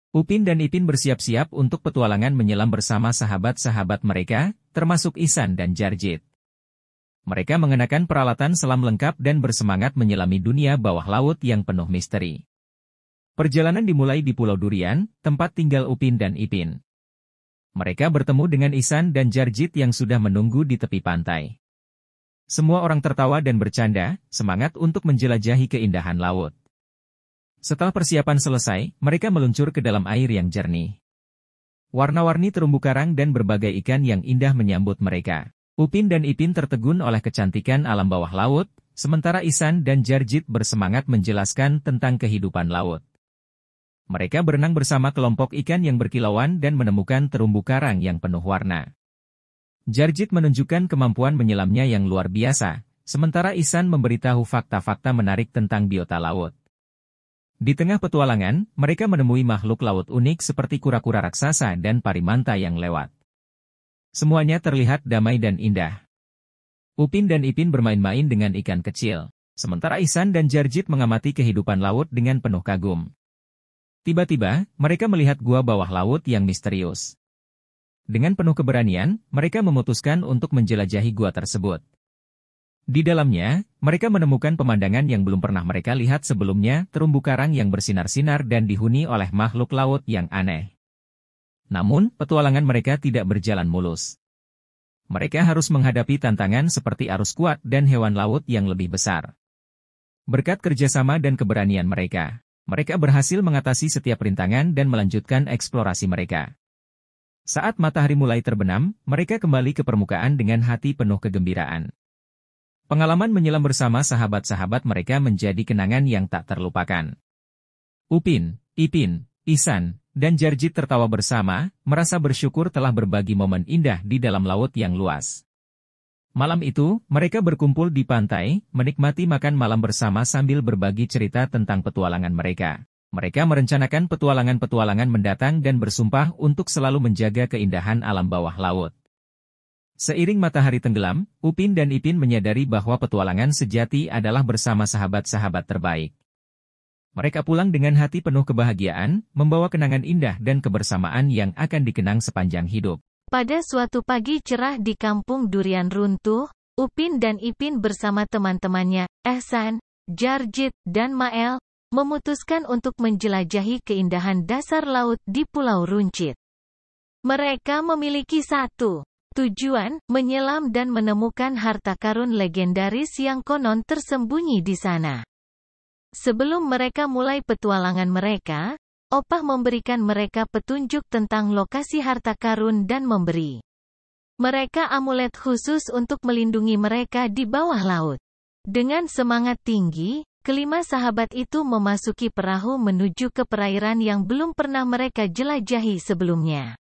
Upin dan Ipin bersiap-siap untuk petualangan menyelam bersama sahabat-sahabat mereka, termasuk Ihsan dan Jarjit. Mereka mengenakan peralatan selam lengkap dan bersemangat menyelami dunia bawah laut yang penuh misteri. Perjalanan dimulai di Pulau Durian, tempat tinggal Upin dan Ipin. Mereka bertemu dengan Ihsan dan Jarjit yang sudah menunggu di tepi pantai. Semua orang tertawa dan bercanda, semangat untuk menjelajahi keindahan laut. Setelah persiapan selesai, mereka meluncur ke dalam air yang jernih. Warna-warni terumbu karang dan berbagai ikan yang indah menyambut mereka. Upin dan Ipin tertegun oleh kecantikan alam bawah laut, sementara Ihsan dan Jarjit bersemangat menjelaskan tentang kehidupan laut. Mereka berenang bersama kelompok ikan yang berkilauan dan menemukan terumbu karang yang penuh warna. Jarjit menunjukkan kemampuan menyelamnya yang luar biasa, sementara Ihsan memberitahu fakta-fakta menarik tentang biota laut. Di tengah petualangan, mereka menemui makhluk laut unik seperti kura-kura raksasa dan parimanta yang lewat. Semuanya terlihat damai dan indah. Upin dan Ipin bermain-main dengan ikan kecil, sementara Ihsan dan Jarjit mengamati kehidupan laut dengan penuh kagum. Tiba-tiba, mereka melihat gua bawah laut yang misterius. Dengan penuh keberanian, mereka memutuskan untuk menjelajahi gua tersebut. Di dalamnya, mereka menemukan pemandangan yang belum pernah mereka lihat sebelumnya, terumbu karang yang bersinar-sinar dan dihuni oleh makhluk laut yang aneh. Namun, petualangan mereka tidak berjalan mulus. Mereka harus menghadapi tantangan seperti arus kuat dan hewan laut yang lebih besar. Berkat kerjasama dan keberanian mereka, mereka berhasil mengatasi setiap rintangan dan melanjutkan eksplorasi mereka. Saat matahari mulai terbenam, mereka kembali ke permukaan dengan hati penuh kegembiraan. Pengalaman menyelam bersama sahabat-sahabat mereka menjadi kenangan yang tak terlupakan. Upin, Ipin, Ihsan, dan Jarjit tertawa bersama, merasa bersyukur telah berbagi momen indah di dalam laut yang luas. Malam itu, mereka berkumpul di pantai, menikmati makan malam bersama sambil berbagi cerita tentang petualangan mereka. Mereka merencanakan petualangan-petualangan mendatang dan bersumpah untuk selalu menjaga keindahan alam bawah laut. Seiring matahari tenggelam, Upin dan Ipin menyadari bahwa petualangan sejati adalah bersama sahabat-sahabat terbaik. Mereka pulang dengan hati penuh kebahagiaan, membawa kenangan indah dan kebersamaan yang akan dikenang sepanjang hidup. Pada suatu pagi cerah di kampung durian runtuh, Upin dan Ipin bersama teman-temannya, Ihsan, Jarjit, dan Mael, memutuskan untuk menjelajahi keindahan dasar laut di Pulau Runcit. Mereka memiliki satu tujuan, menyelam dan menemukan harta karun legendaris yang konon tersembunyi di sana. Sebelum mereka mulai petualangan mereka, Opah memberikan mereka petunjuk tentang lokasi harta karun dan memberi mereka amulet khusus untuk melindungi mereka di bawah laut. Dengan semangat tinggi, kelima sahabat itu memasuki perahu menuju ke perairan yang belum pernah mereka jelajahi sebelumnya.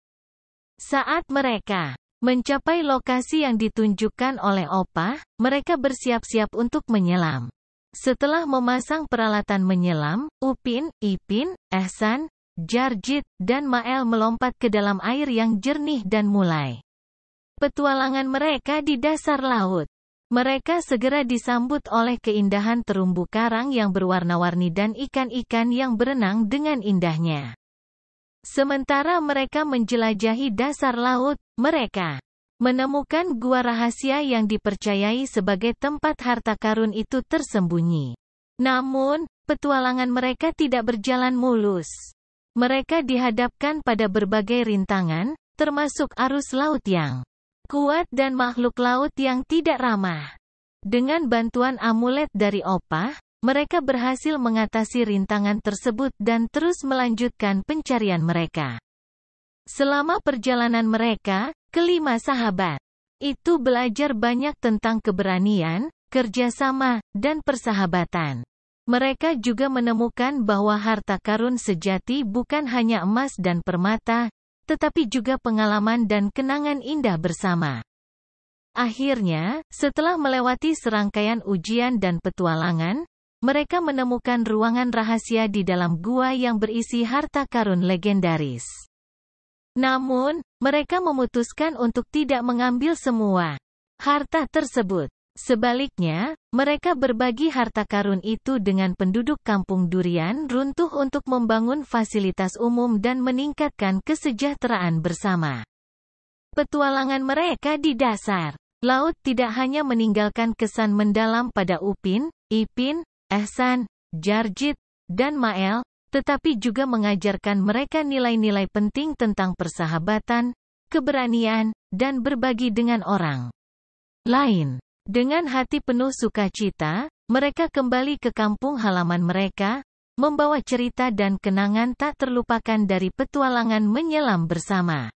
Saat mereka mencapai lokasi yang ditunjukkan oleh Opah, mereka bersiap-siap untuk menyelam. Setelah memasang peralatan menyelam, Upin, Ipin, Ihsan, Jarjit, dan Mael melompat ke dalam air yang jernih dan mulai petualangan mereka di dasar laut. Mereka segera disambut oleh keindahan terumbu karang yang berwarna-warni dan ikan-ikan yang berenang dengan indahnya. Sementara mereka menjelajahi dasar laut, mereka menemukan gua rahasia yang dipercayai sebagai tempat harta karun itu tersembunyi. Namun, petualangan mereka tidak berjalan mulus. Mereka dihadapkan pada berbagai rintangan, termasuk arus laut yang kuat dan makhluk laut yang tidak ramah. Dengan bantuan amulet dari Opah, mereka berhasil mengatasi rintangan tersebut dan terus melanjutkan pencarian mereka. Selama perjalanan mereka, kelima sahabat itu belajar banyak tentang keberanian, kerjasama, dan persahabatan. Mereka juga menemukan bahwa harta karun sejati bukan hanya emas dan permata, tetapi juga pengalaman dan kenangan indah bersama. Akhirnya, setelah melewati serangkaian ujian dan petualangan, mereka menemukan ruangan rahasia di dalam gua yang berisi harta karun legendaris. Namun, mereka memutuskan untuk tidak mengambil semua harta tersebut. Sebaliknya, mereka berbagi harta karun itu dengan penduduk kampung durian runtuh untuk membangun fasilitas umum dan meningkatkan kesejahteraan bersama. Petualangan mereka di dasar laut tidak hanya meninggalkan kesan mendalam pada Upin, Ipin, Ehsan, Jarjit, dan Mael, tetapi juga mengajarkan mereka nilai-nilai penting tentang persahabatan, keberanian, dan berbagi dengan orang lain. Dengan hati penuh sukacita, mereka kembali ke kampung halaman mereka, membawa cerita dan kenangan tak terlupakan dari petualangan menyelam bersama.